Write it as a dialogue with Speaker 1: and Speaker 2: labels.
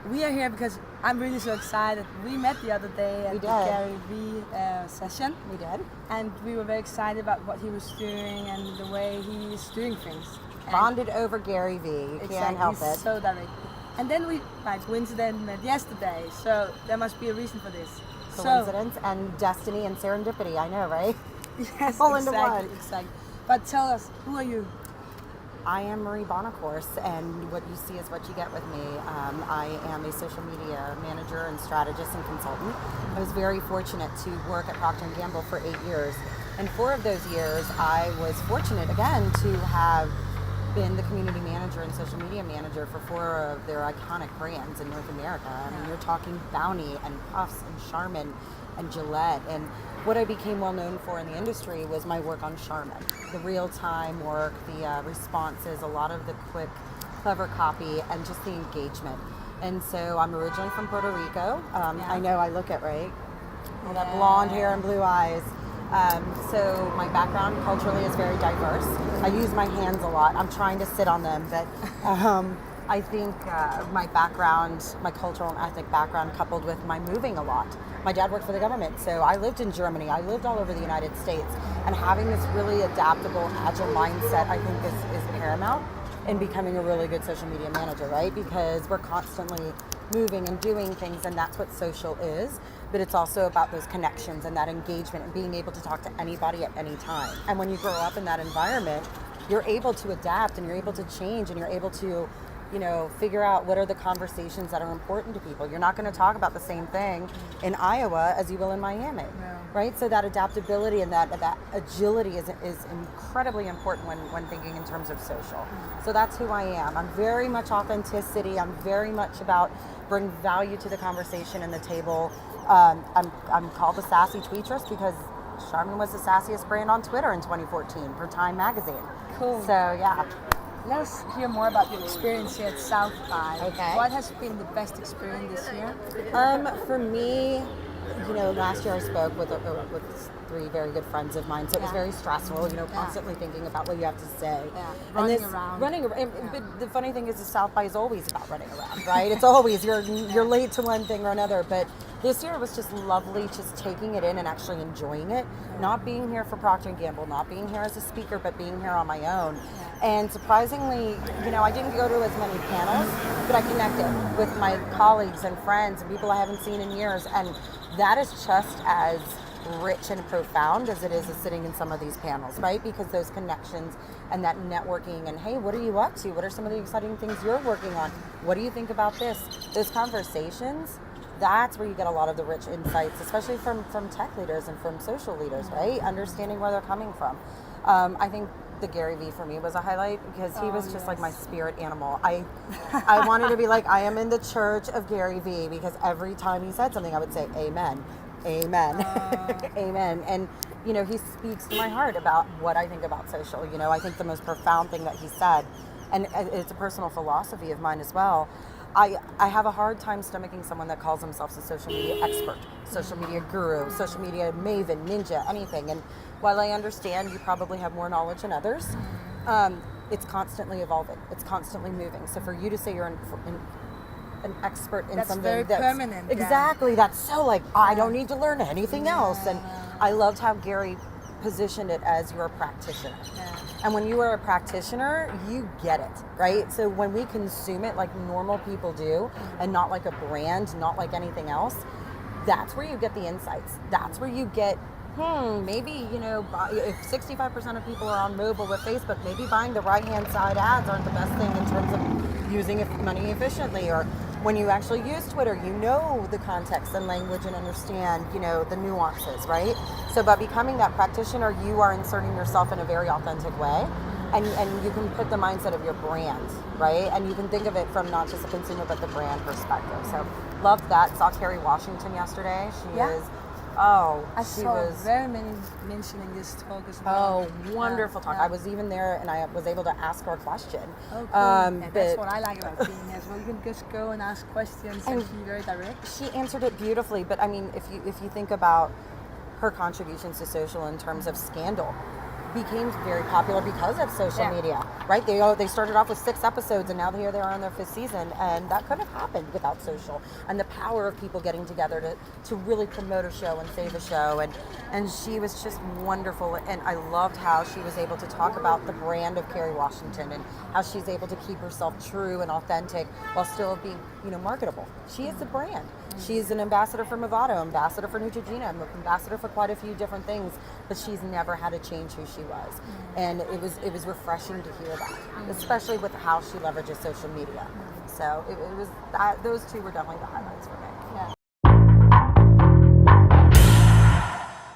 Speaker 1: we are here because I'm really so excited. We met the other day at the Gary V session.
Speaker 2: We did.
Speaker 1: And we were very excited about what he was doing and the way he is doing things.
Speaker 2: Bonded over Gary V. You can't help it.
Speaker 1: So direct. And then we, by coincidence, met yesterday. So there must be a reason for this.
Speaker 2: Coincidence and destiny and serendipity. I know, right?
Speaker 1: Yes,
Speaker 2: all into one.
Speaker 1: Exactly. But tell us, who are you?
Speaker 2: I am Marie Bonaccorse, and what you see is what you get with me. I am a social media manager and strategist and consultant. I was very fortunate to work at Procter & Gamble for 8 years. And 4 of those years, I was fortunate, again, to have been the community manager and social media manager for 4 of their iconic brands in North America. I mean, you're talking Bounty and Puffs and Charmin and Gillette. And what I became well known for in the industry was my work on Charmin. The real-time work, the responses, a lot of the quick, clever copy, and just the engagement. And so I'm originally from Puerto Rico. I know I look it right. All that blonde hair and blue eyes. So my background culturally is very diverse. I use my hands a lot. I'm trying to sit on them, but I think my background, my cultural and ethnic background, coupled with my moving a lot. My dad worked for the government, so I lived in Germany. I lived all over the United States, and having this really adaptable, agile mindset, I think is paramount in becoming a really good social media manager, right? Because we're constantly moving and doing things, and that's what social is. But it's also about those connections and that engagement and being able to talk to anybody at any time. And when you grow up in that environment, you're able to adapt and you're able to change and you're able to, figure out what are the conversations that are important to people. You're not going to talk about the same thing in Iowa as you will in Miami, right? So that adaptability and that agility is incredibly important when thinking in terms of social. So that's who I am. I'm very much authenticity. I'm very much about bring value to the conversation and the table. I'm called the sassy tweetress because Charmin was the sassiest brand on Twitter in 2014 per Time magazine.
Speaker 1: Cool.
Speaker 2: So yeah.
Speaker 1: Let's hear more about your experience here at South by.
Speaker 2: Okay.
Speaker 1: What has been the best experience this year?
Speaker 2: For me, last year I spoke with 3 very good friends of mine, so it was very stressful, constantly thinking about what you have to say.
Speaker 1: Yeah.
Speaker 2: Running around. But the funny thing is the South by is always about running around, right? It's always, you're late to one thing or another, but this year was just lovely, just taking it in and actually enjoying it. Not being here for Procter & Gamble, not being here as a speaker, but being here on my own. And surprisingly, I didn't go to as many panels, but I connected with my colleagues and friends and people I haven't seen in years. And that is just as rich and profound as it is sitting in some of these panels, right? Because those connections and that networking and, hey, what are you up to? What are some of the exciting things you're working on? What do you think about this? Those conversations, that's where you get a lot of the rich insights, especially from tech leaders and from social leaders, right? Understanding where they're coming from. I think the Gary V for me was a highlight because he was just like my spirit animal. I wanted to be like, I am in the church of Gary V because every time he said something, I would say, amen, amen, amen. And, he speaks to my heart about what I think about social. I think the most profound thing that he said, and it's a personal philosophy of mine as well, I have a hard time stomaching someone that calls themselves a social media expert, social media guru, social media maven, ninja, anything. And while I understand you probably have more knowledge than others, it's constantly evolving. It's constantly moving. So for you to say you're an expert in something
Speaker 1: very permanent.
Speaker 2: Exactly. That's so I don't need to learn anything else. And I loved how Gary positioned it as you're a practitioner. And when you are a practitioner, you get it, right? So when we consume it like normal people do and not like a brand, not like anything else, that's where you get the insights. That's where you get, maybe, if 65% of people are on mobile with Facebook, maybe buying the right-hand side ads aren't the best thing in terms of using money efficiently. Or when you actually use Twitter, the context and language and understand, the nuances, right? So by becoming that practitioner, you are inserting yourself in a very authentic way. And you can put the mindset of your brand, right? And you can think of it from not just the consumer, but the brand perspective. So loved that. Saw Kerry Washington yesterday.
Speaker 1: I saw very many mentioning this talk as well.
Speaker 2: Oh, wonderful talk. I was even there and I was able to ask her a question.
Speaker 1: Oh, cool. That's what I like about being here as well. You can just go and ask questions and be very direct.
Speaker 2: She answered it beautifully, but I mean, if you think about her contributions to social in terms of scandal, became very popular because of social media, right? They started off with 6 episodes, and now here they are on their 5th season, and that couldn't have happened without social and the power of people getting together to really promote a show and save a show. And she was just wonderful, and I loved how she was able to talk about the brand of Kerry Washington and how she's able to keep herself true and authentic while still being, marketable. She is the brand. She's an ambassador for Movado, ambassador for Neutrogena, ambassador for quite a few different things, but she's never had to change who she was. And it was refreshing to hear that, especially with how she leverages social media. So it was those two were definitely the highlights for me.
Speaker 1: Yeah.